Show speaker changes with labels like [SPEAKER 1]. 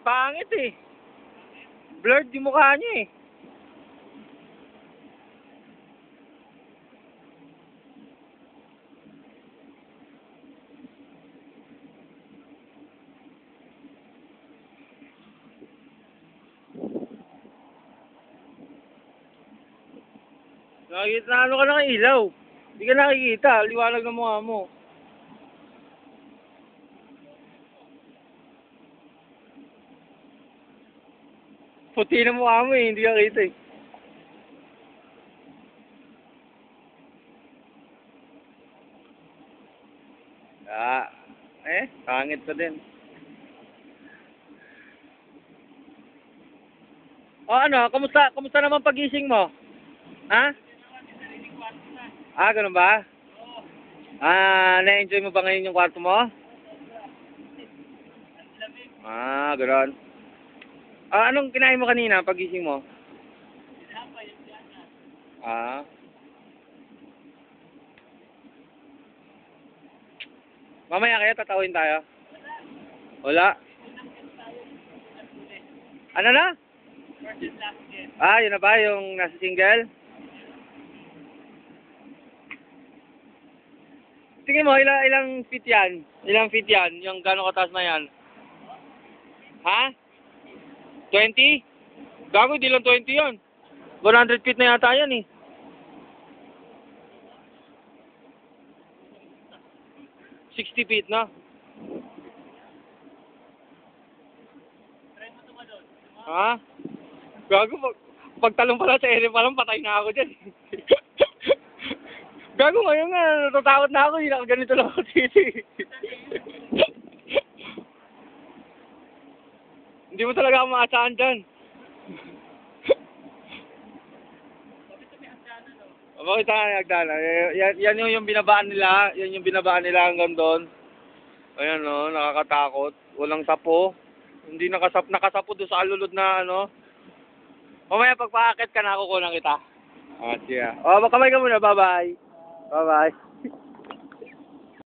[SPEAKER 1] Pangit eh. Blurred yung mukha niya eh. Nakikita na ano ka ng ilaw. Hindi ka nakikita. Liwanag ng mukha mo. Puti na mukha mo eh. Hindi ka kita eh. Ah. Pangit ka din. O ano, kamusta naman pagising mo? Ha? Ganun ba? Na-enjoy mo ba ngayon yung kwarto mo? Gano'n. Anong kinain mo kanina pagising mo? Mamaya kaya tatawin tayo? Wala? Ano na? Yun na ba yung nasa single? Tingin mo, ilang feet yan? Ilang feet yan? Yung gano'ng kataas na yan? Ha? 20? Gago, di lang 20 yun. 100 feet na yata yan eh. $60 feet na. Ha? Gago, pagtalong pala sa ere pa lang, patay na ako dyan. Gago ngayon nga, natatakot na ako, ganito lang ako dito. Hindi mo talaga ako maasahan dyan. Bakit tayo nagdana? Yan yung binabaan nila, yan yung binabaan nila hanggang doon. Ayan o, nakakatakot. Walang sapo. Hindi nakasapo doon sa alulod na ano. Mamaya pagpaakit ka na, kukunan kita. Sige. Kamay ka muna, bye-bye. Bye-bye.